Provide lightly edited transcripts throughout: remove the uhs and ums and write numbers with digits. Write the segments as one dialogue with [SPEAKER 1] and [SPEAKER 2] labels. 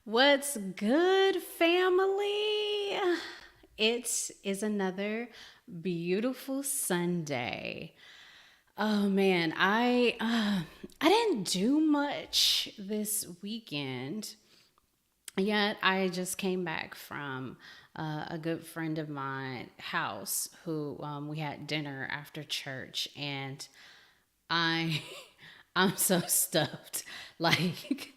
[SPEAKER 1] What's good, family? It is another beautiful Sunday. Oh man, I didn't do much this weekend. Yet I just came back from a good friend of mine house who we had dinner after church, and I I'm so stuffed. Like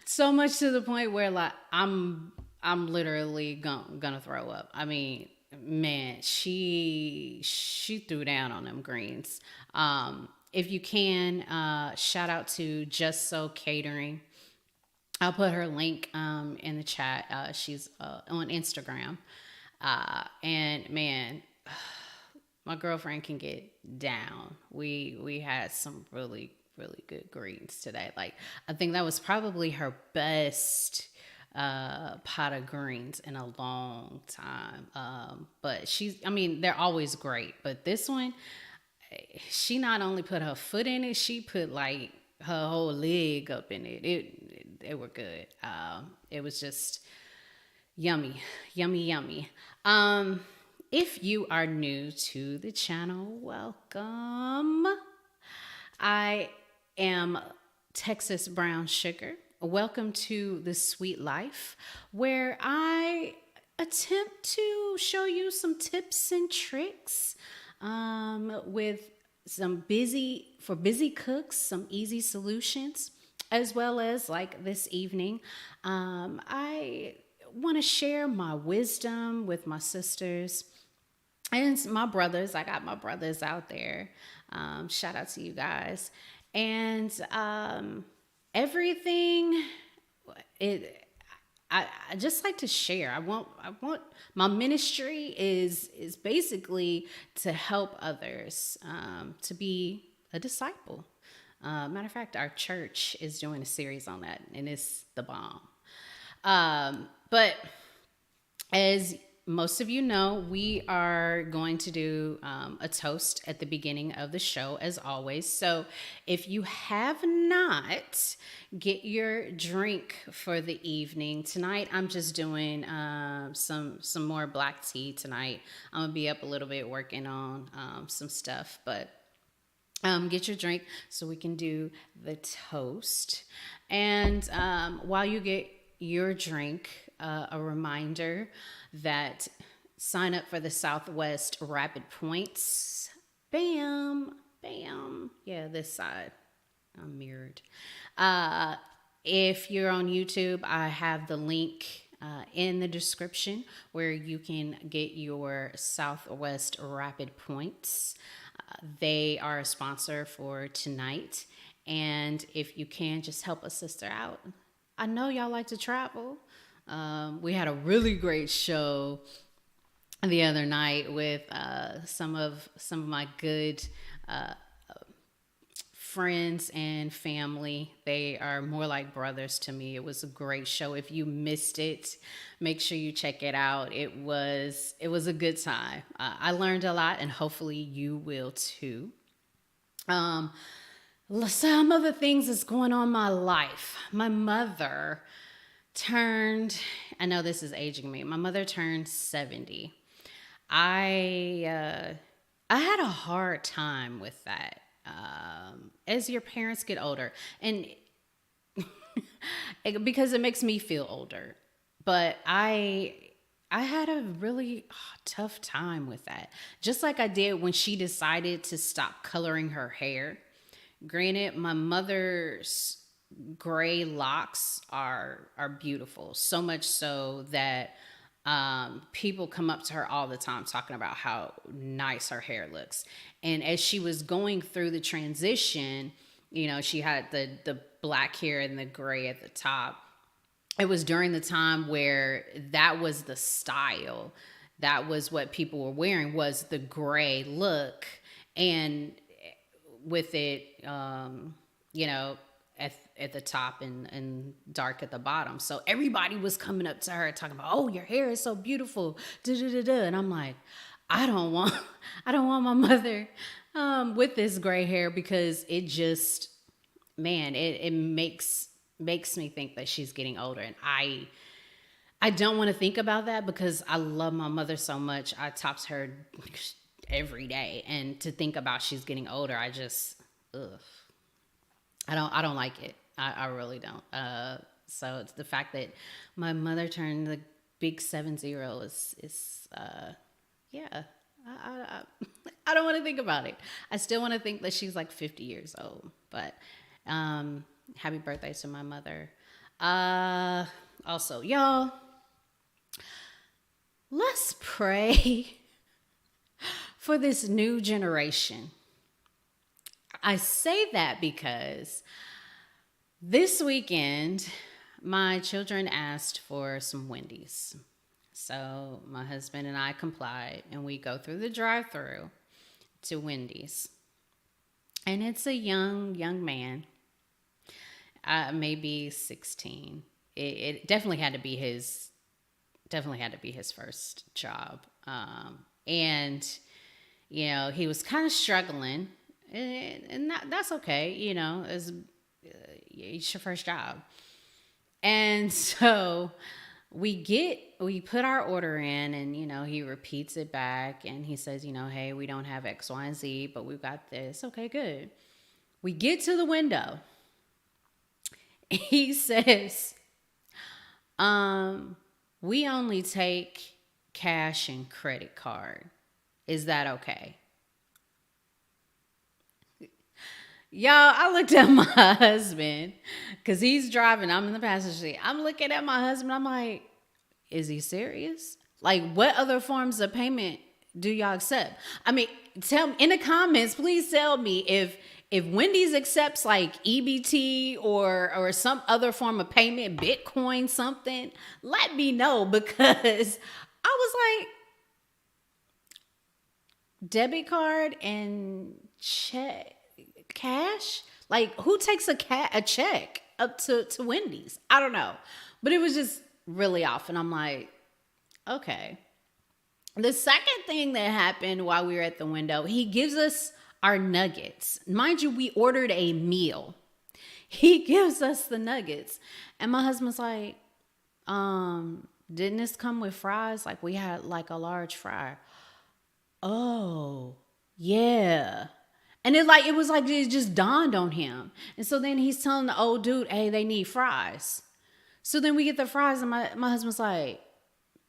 [SPEAKER 1] so much to the point where like I'm literally gonna throw up. I mean, man, she threw down on them greens. If you can, shout out to Just So Catering. I'll put her link in the chat. She's on Instagram. And man, my girlfriend can get down. We had some really good greens today. Like I think that was probably her best pot of greens in a long time. But I mean, they're always great. But this one, she not only put her foot in it, she put like her whole leg up in it. It were good. It was just yummy, yummy, yummy. If you are new to the channel, welcome. I am Texas Brown Sugar. Welcome to the Sweet Life, where I attempt to show you some tips and tricks with some busy cooks, some easy solutions, as well as like this evening. I want to share my wisdom with my sisters and my brothers. I got my brothers out there. Shout out to you guys. And everything it I just like to share. I want my ministry is basically to help others, to be a disciple. Matter of fact, our church is doing a series on that, and it's the bomb. But as most of you know, we are going to do a toast at the beginning of the show, as always. So if you have not, get your drink for the evening. Tonight, I'm just doing some more black tea tonight. I'm going to be up a little bit working on some stuff, but get your drink so we can do the toast. And while you get your drink, a reminder that sign up for the Southwest Rapid Points. Bam, bam. Yeah, this side. I'm mirrored. If you're on YouTube, I have the link in the description where you can get your Southwest Rapid Points. They are a sponsor for tonight. And if you can, just help a sister out. I know y'all like to travel. We had a really great show the other night with some of my good friends and family. They are more like brothers to me. It was a great show. If you missed it, make sure you check it out. It was a good time. I learned a lot, and hopefully you will too. Some of the things that's going on in my life. My mother turned, I know this is aging me. My mother turned 70. I had a hard time with that. As your parents get older, and because it makes me feel older, but I had a really tough time with that. Just like I did when she decided to stop coloring her hair. Granted, my mother's gray locks are beautiful, so much so that people come up to her all the time talking about how nice her hair looks. And as she was going through the transition, you know, she had the black hair and the gray at the top. It was during the time where that was the style. That was what people were wearing, was the gray look. And with it, you know, at the top and dark at the bottom. So everybody was coming up to her talking about, oh, your hair is so beautiful. Da, da, da, da. And I'm like, I don't want my mother with this gray hair, because it just, man, it makes makes me think that she's getting older. And I don't want to think about that because I love my mother so much. I talk to her every day, and to think about she's getting older, I just, ugh. I don't like it. I really don't. So it's the fact that my mother turned the big 70 is yeah. I don't want to think about it. I still want to think that she's like 50 years old. But happy birthday to my mother. Also, y'all, let's pray for this new generation. I say that because this weekend, my children asked for some Wendys. So my husband and I complied, and we go through the drive-thru to Wendys. And it's a young man, maybe 16. It definitely had to be his first job. And, you know, he was kind of struggling, and that's okay. You know, it's your first job. And so we put our order in, and, you know, he repeats it back, and he says, you know, hey, we don't have X, Y, and Z, but we've got this. Okay, good. We get to the window. He says, we only take cash and credit card. Is that okay? Y'all, I looked at my husband because he's driving. I'm in the passenger seat. I'm looking at my husband. I'm like, is he serious? Like, what other forms of payment do y'all accept? I mean, tell me in the comments, please tell me if Wendys accepts like EBT or some other form of payment, Bitcoin, something. Let me know, because I was like, debit card and check. Cash? Like, who takes a check up to Wendys? I don't know. But it was just really off. And I'm like, okay. The second thing that happened while we were at the window, he gives us our nuggets. Mind you, we ordered a meal. He gives us the nuggets. And my husband's like, didn't this come with fries? Like, we had like a large fry. Oh, yeah. And it just dawned on him. And so then he's telling the old dude, hey, they need fries. So then we get the fries, and my husband's like,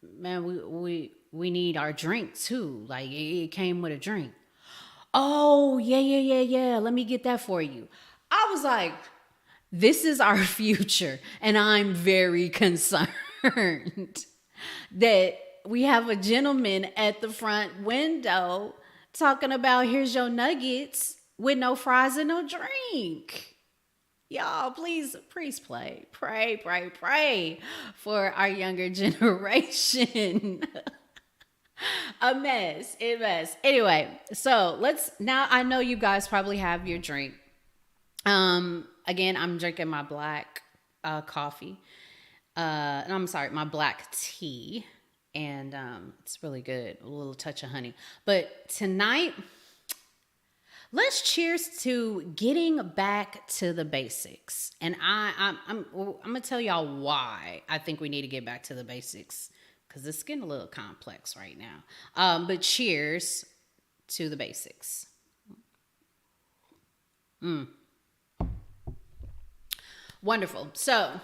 [SPEAKER 1] man, we need our drink too. Like, it came with a drink. Oh, yeah. Let me get that for you. I was like, this is our future. And I'm very concerned that we have a gentleman at the front window talking about, here's your nuggets with no fries and no drink. Y'all, please pray for our younger generation. A mess. Anyway, so now I know you guys probably have your drink. Again, I'm drinking my black coffee. My black tea. And it's really good. A little touch of honey. But tonight, let's cheers to getting back to the basics. And I'm going to tell y'all why I think we need to get back to the basics, because it's getting a little complex right now. But cheers to the basics. Wonderful. So,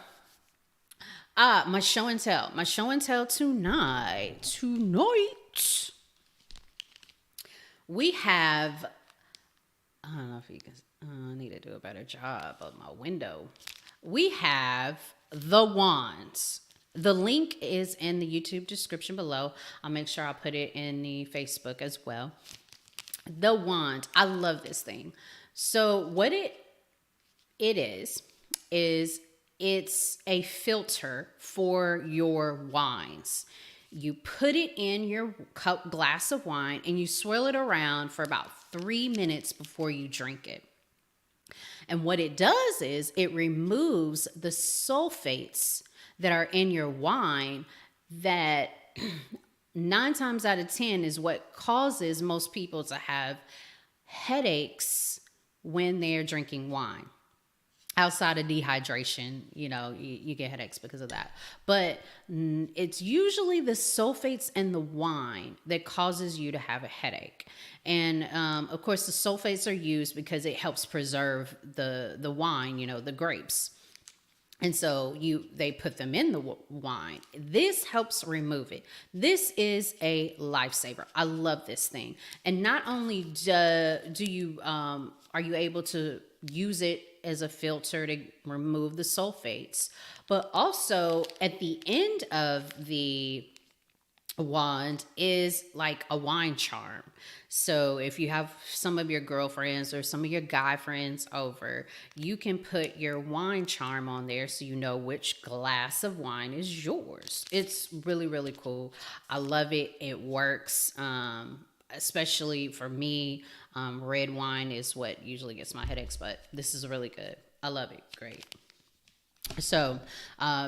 [SPEAKER 1] my show and tell. My show and tell tonight. We have, I don't know if you can, I need to do a better job of my window. We have the wands. The link is in the YouTube description below. I'll make sure I'll put it in the Facebook as well. The wand. I love this thing. So what it is it's a filter for your wines. You put it in your glass of wine and you swirl it around for about 3 minutes before you drink it. And what it does is it removes the sulfates that are in your wine that 9 times out of 10 is what causes most people to have headaches when they're drinking wine. outside of dehydration, you get headaches because of that. But it's usually the sulfates in the wine that causes you to have a headache. And of course, the sulfates are used because it helps preserve the wine, the grapes. And so they put them in the wine. This helps remove it. This is a lifesaver. I love this thing. And not only do you are you able to use it as a filter to remove the sulfates, but also at the end of the wand is like a wine charm. So if you have some of your girlfriends or some of your guy friends over, you can put your wine charm on there so you know which glass of wine is yours. It's really, really cool. I love it. It works. Especially for me, red wine is what usually gets my headaches, but this is really good. I love it. Great. So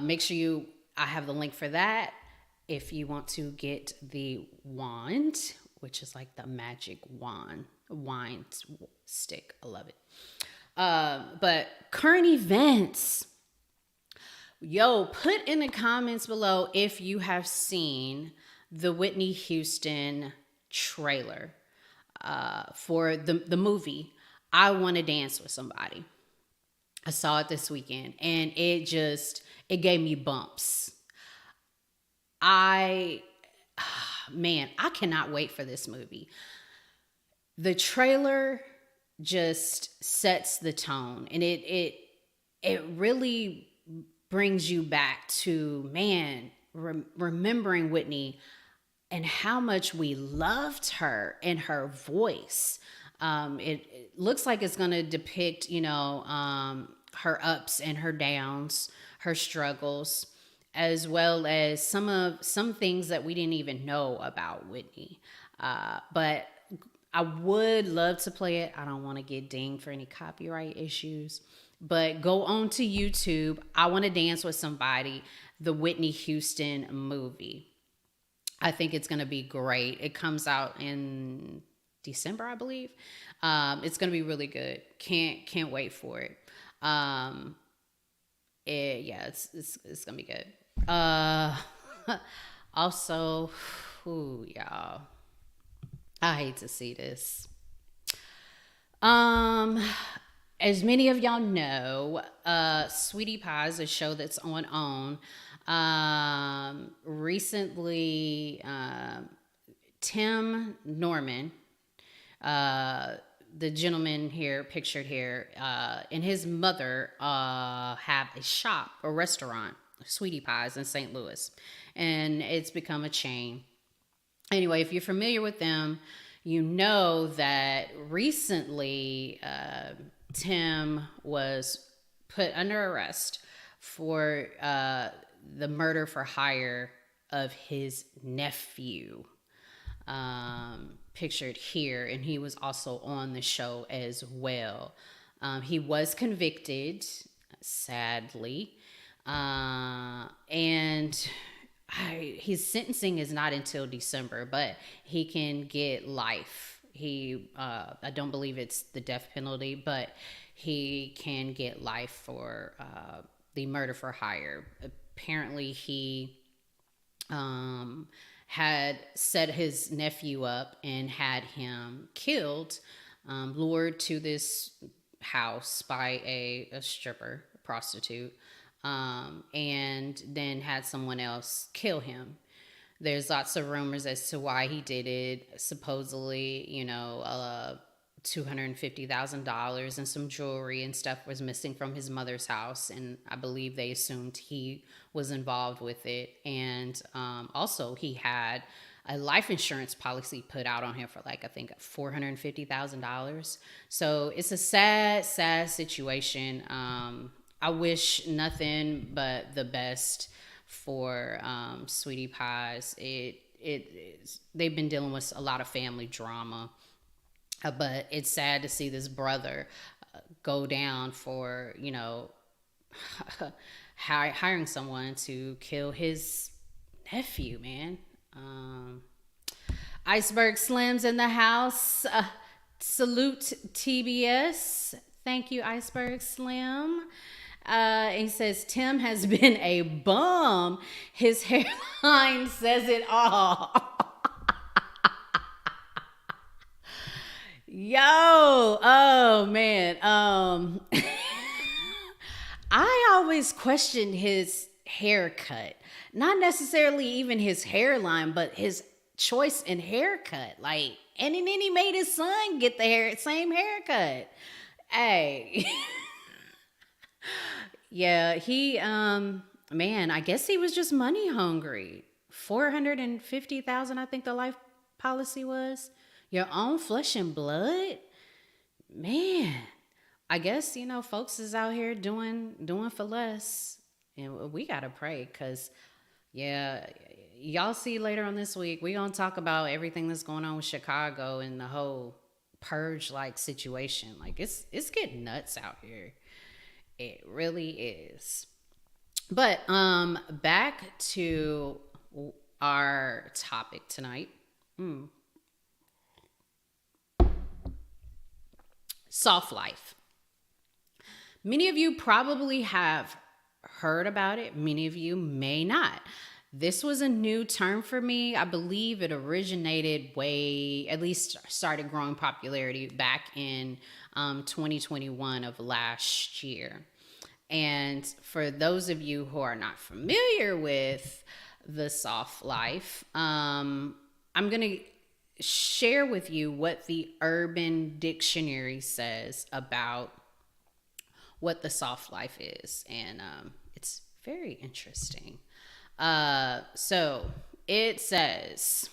[SPEAKER 1] make sure I have the link for that. If you want to get the wand, which is like the magic wine stick. I love it. But current events. Yo, put in the comments below if you have seen the Whitney Houston trailer for the movie I Want to Dance with Somebody. I saw it this weekend and it gave me bumps. I cannot wait for this movie. The trailer just sets the tone, and it really brings you back to, remembering Whitney and how much we loved her and her voice. It looks like it's going to depict, her ups and her downs, her struggles, as well as some things that we didn't even know about Whitney. But I would love to play it. I don't want to get dinged for any copyright issues. But go on to YouTube. I Want to Dance with Somebody, the Whitney Houston movie. I think it's going to be great. It comes out in December, I believe. It's going to be really good. Can't wait for it. It's gonna be good. Also, y'all, I hate to see this. As many of y'all know, Sweetie Pie is a show that's on. Recently, Tim Norman, the gentleman here pictured here, and his mother have a restaurant, Sweetie Pies, in St. Louis, and it's become a chain. Anyway, if you're familiar with them, you know that recently Tim was put under arrest for the murder for hire of his nephew. Pictured here, and he was also on the show as well. He was convicted, sadly, and his sentencing is not until December, but he can get life. I don't believe it's the death penalty, but he can get life for the murder for hire. Apparently, he had set his nephew up and had him killed, lured to this house by a stripper, a prostitute, and then had someone else kill him. There's lots of rumors as to why he did it. Supposedly, $250,000 and some jewelry and stuff was missing from his mother's house, and I believe they assumed he was involved with it. And also he had a life insurance policy put out on him for I think $450,000. So it's a sad situation. I wish nothing but the best for Sweetie Pies. They've been dealing with a lot of family drama. But it's sad to see this brother go down for, hiring someone to kill his nephew, man. Iceberg Slim's in the house. Salute TBS. Thank you, Iceberg Slim. He says Tim has been a bum. His hairline says it all. Yo, oh man. I always questioned his haircut. Not necessarily even his hairline, but his choice in haircut. Like, and then he made his son get the same haircut. Hey. Yeah, he man, I guess he was just money hungry. 450,000, I think the life policy was. Your own flesh and blood? Man. I guess, folks is out here doing for less. And we got to pray cuz yeah, y'all see later on this week, we going to talk about everything that's going on with Chicago and the whole purge like situation. Like it's getting nuts out here. It really is. But back to our topic tonight. Soft life. Many of you probably have heard about it. Many of you may not. This was a new term for me. I believe it originated at least started growing popularity back in 2021 of last year. And for those of you who are not familiar with the soft life, I'm going to share with you what the Urban Dictionary says about what the soft life is. And it's very interesting. So it says,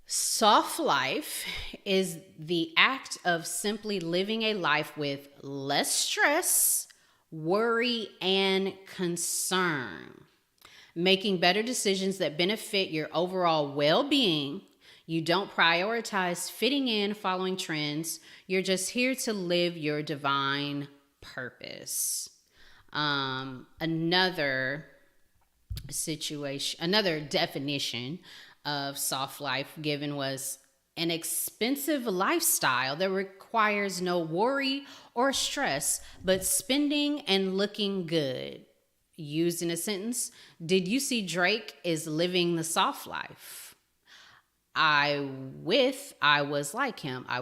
[SPEAKER 1] soft life is the act of simply living a life with less stress, worry, and concern. Making better decisions that benefit your overall well-being. You don't prioritize fitting in, following trends. You're just here to live your divine purpose. Another definition of soft life given was an expensive lifestyle that requires no worry or stress, but spending and looking good. Used in a sentence, did you see Drake is living the soft life? I was like him. I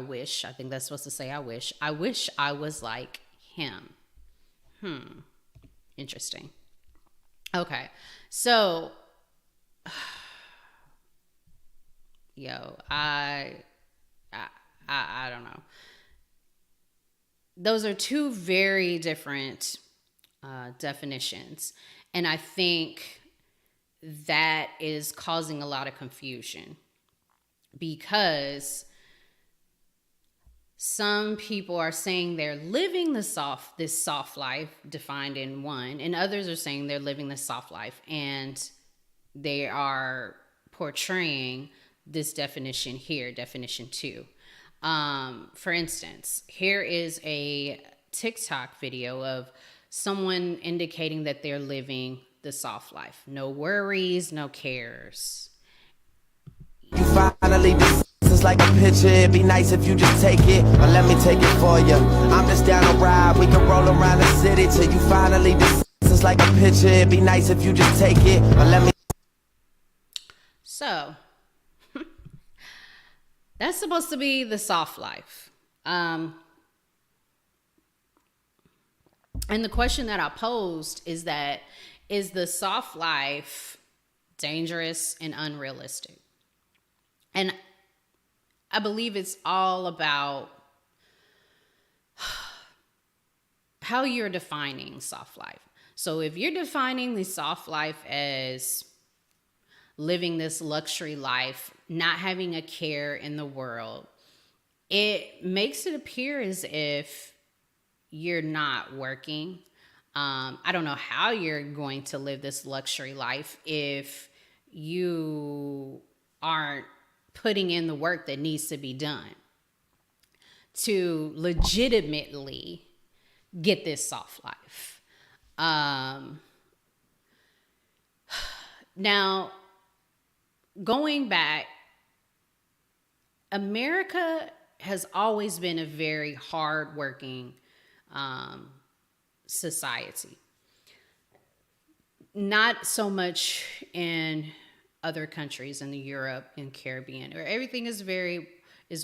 [SPEAKER 1] think that's supposed to say I wish I was like him. Interesting. Okay. So, I don't know. Those are two very different definitions. And I think that is causing a lot of confusion because some people are saying they're living this soft life defined in one, and others are saying they're living this soft life and they are portraying this definition here, definition 2. For instance, here is a TikTok video of someone indicating that they're living the soft life. No worries, no cares.
[SPEAKER 2] You finally this is like a picture. It'd be nice if you just take it, or let me take it for you. I'm just down to ride. We can roll around the city till you finally this is like a picture. It'd be nice if you just take it, or let me.
[SPEAKER 1] So that's supposed to be the soft life. And the question that I posed is the soft life dangerous and unrealistic? And I believe it's all about how you're defining soft life. So if you're defining the soft life as living this luxury life, not having a care in the world, it makes it appear as if you're not working. I don't know how you're going to live this luxury life if you aren't putting in the work that needs to be done to legitimately get this soft life. Now, going back, America has always been a very hardworking society. Not so much in other countries in the Europe and Caribbean, where everything is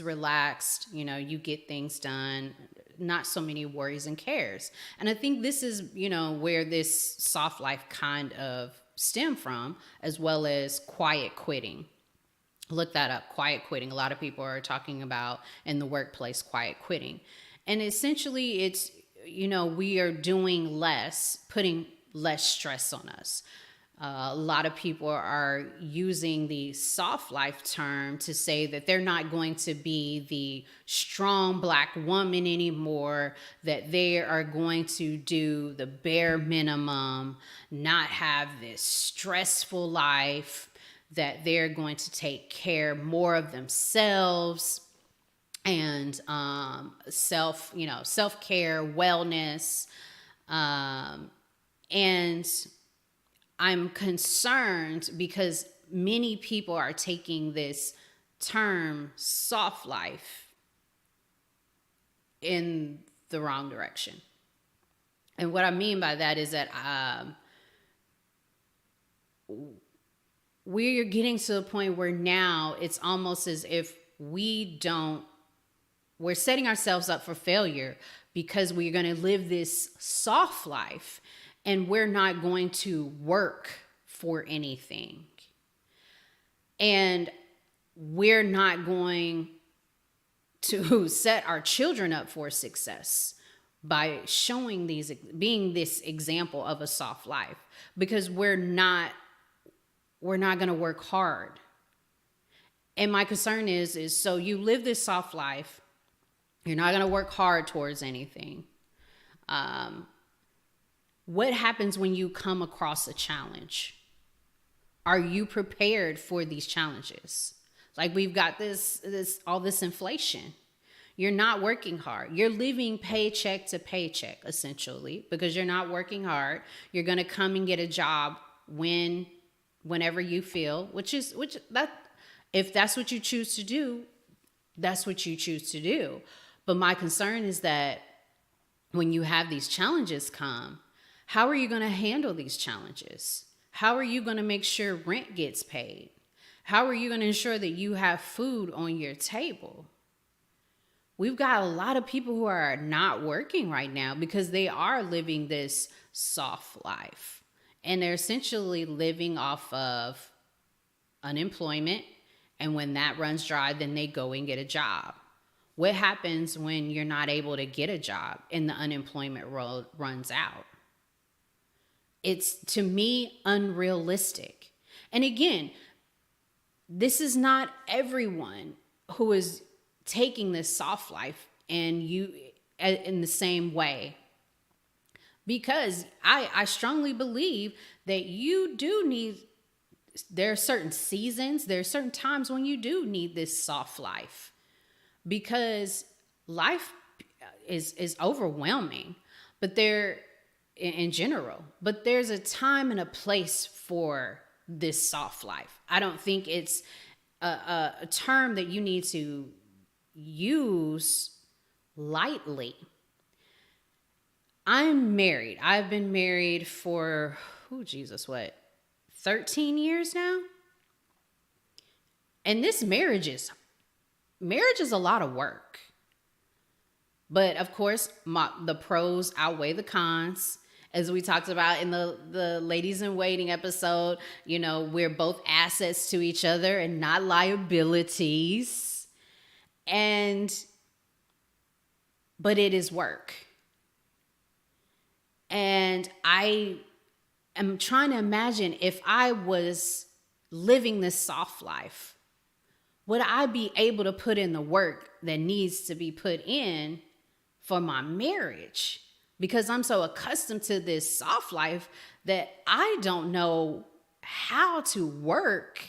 [SPEAKER 1] relaxed. You know, you get things done, not so many worries and cares. And I think this is, where this soft life kind of stem from, as well as quiet quitting. Look that up, quiet quitting. A lot of people are talking about in the workplace quiet quitting. And essentially it's, we are doing less, putting less stress on us. A lot of people are using the soft life term to say that they're not going to be the strong Black woman anymore, that they are going to do the bare minimum, not have this stressful life, that they're going to take care more of themselves and self-care, wellness. And I'm concerned because many people are taking this term soft life in the wrong direction. And what I mean by that is that we're getting to the point where now it's almost as if we're setting ourselves up for failure because we're going to live this soft life and we're not going to work for anything. And we're not going to set our children up for success by being this example of a soft life, because we're not going to work hard. And my concern is so you live this soft life, you're not going to work hard towards anything. What happens when you come across a challenge? Are you prepared for these challenges? Like, we've got all this inflation. You're not working hard. You're living paycheck to paycheck, essentially, because you're not working hard. You're going to come and get a job whenever you feel, if that's what you choose to do, that's what you choose to do. But my concern is that when you have these challenges come, how are you going to handle these challenges? How are you going to make sure rent gets paid? How are you going to ensure that you have food on your table? We've got a lot of people who are not working right now because they are living this soft life. And they're essentially living off of unemployment. And when that runs dry, then they go and get a job. What happens when you're not able to get a job and the unemployment runs out? It's, to me, unrealistic. And again, this is not everyone who is taking this soft life and in the same way. Because I strongly believe that you do need, there are certain seasons, there are certain times when you do need this soft life. Because life is overwhelming, but in general, but there's a time and a place for this soft life. I don't think it's a term that you need to use lightly. I'm married. I've been married for, 13 years now? And this marriage is a lot of work. But of course, the pros outweigh the cons. As we talked about in the Ladies in Waiting episode, we're both assets to each other and not liabilities. But it is work. And I am trying to imagine, if I was living this soft life, would I be able to put in the work that needs to be put in for my marriage? Because I'm so accustomed to this soft life that I don't know how to work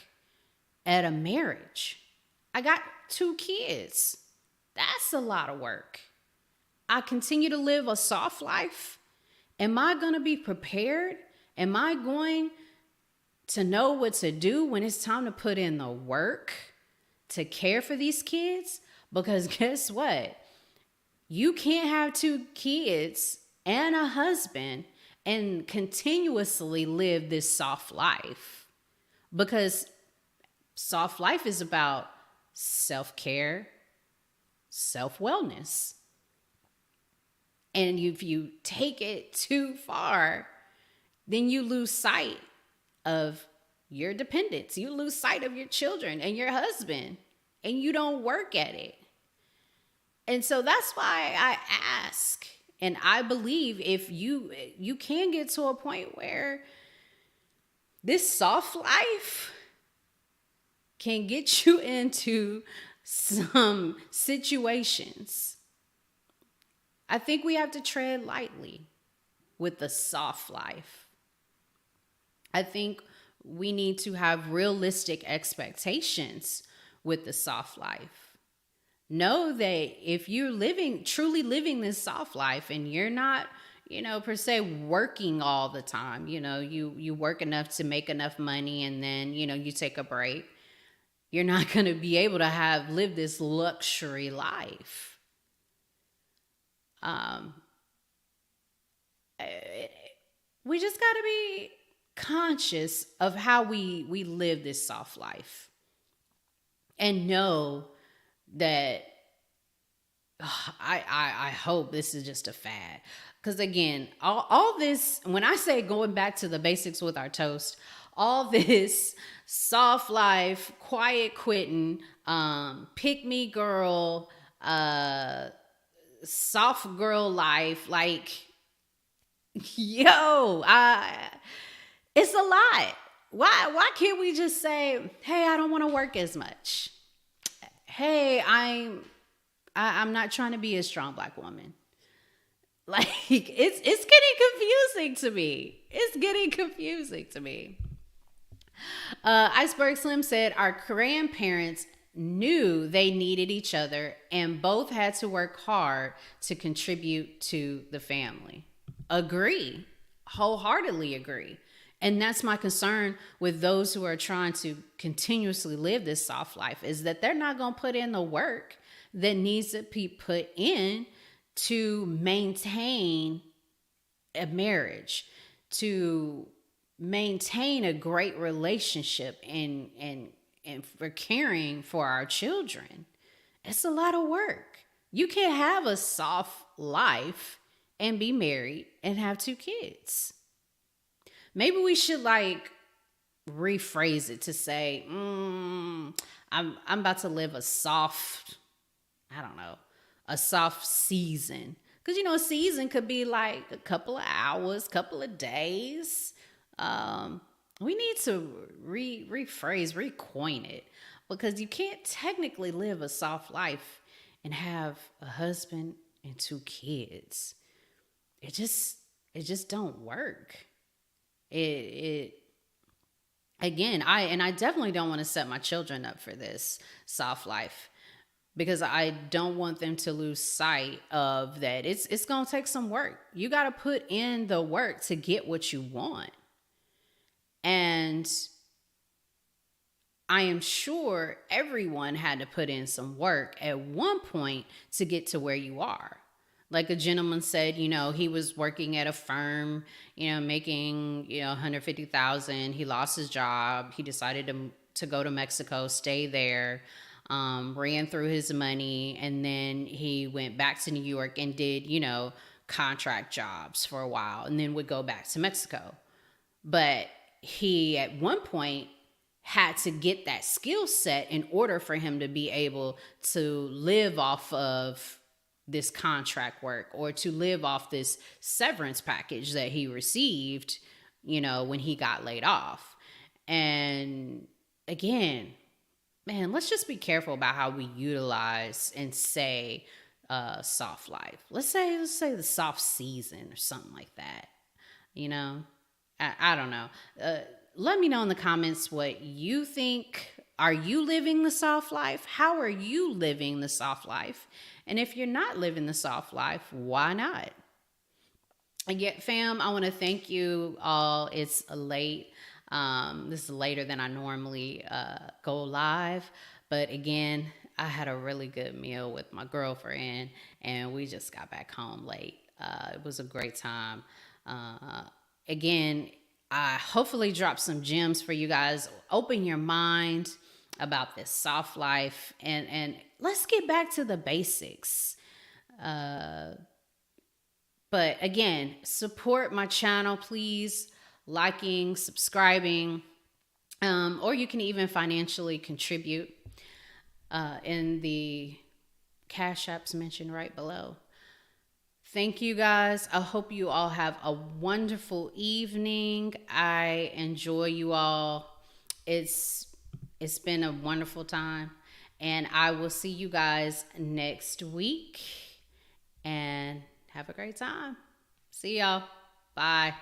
[SPEAKER 1] at a marriage. I got 2 kids. That's a lot of work. I continue to live a soft life. Am I going to be prepared? Am I going to know what to do when it's time to put in the work to care for these kids? Because guess what? You can't have 2 kids and a husband and continuously live this soft life. Because soft life is about self-care, self-wellness. And if you take it too far, then you lose sight of your dependents. You lose sight of your children and your husband, and you don't work at it. And so that's why I ask, and I believe if you can get to a point where this soft life can get you into some situations. I think we have to tread lightly with the soft life. I think we need to have realistic expectations with the soft life. Know that if you're truly living this soft life and you're not, per se working all the time, you work enough to make enough money and then, you take a break, you're not going to be able to live this luxury life. We just got to be conscious of how we live this soft life and know that I hope this is just a fad. Because again, all this, when I say going back to the basics with our toast, all this soft life, quiet quitting, pick me girl, soft girl life, like, it's a lot. Why can't we just say, hey, I don't want to work as much. Hey, I'm not trying to be a strong Black woman. Like, it's getting confusing to me. It's getting confusing to me. Iceberg Slim said, our grandparents knew they needed each other and both had to work hard to contribute to the family. Agree. Wholeheartedly agree. And that's my concern with those who are trying to continuously live this soft life, is that they're not going to put in the work that needs to be put in to maintain a marriage, to maintain a great relationship and for caring for our children. It's a lot of work. You can't have a soft life and be married and have 2 kids. Maybe we should rephrase it to say, I'm about to live a soft season. Because, a season could be like a couple of hours, couple of days. We need to rephrase, recoin it. Because you can't technically live a soft life and have a husband and 2 kids. It just don't work. Again, I definitely don't want to set my children up for this soft life, because I don't want them to lose sight of that. It's going to take some work. You got to put in the work to get what you want. And I am sure everyone had to put in some work at one point to get to where you are. Like a gentleman said, he was working at a firm, making, $150,000. He lost his job. He decided to go to Mexico, stay there, ran through his money. And then he went back to New York and did, contract jobs for a while, and then would go back to Mexico. But he, at one point, had to get that skill set in order for him to be able to live off of this contract work, or to live off this severance package that he received, when he got laid off. And again, man, let's just be careful about how we utilize and say soft life. Let's say the soft season or something like that. I don't know. Let me know in the comments what you think. Are you living the soft life? How are you living the soft life? And if you're not living the soft life, why not? And yet, fam, I want to thank you all. It's late. This is later than I normally go live. But again, I had a really good meal with my girlfriend, and we just got back home late. It was a great time. Again, I hopefully dropped some gems for you guys. Open your mind about this soft life, and let's get back to the basics. But again, support my channel, please. Liking, subscribing, or you can even financially contribute in the cash apps mentioned right below. Thank you guys. I hope you all have a wonderful evening. I enjoy you all. It's been a wonderful time, and I will see you guys next week, and have a great time. See y'all. Bye.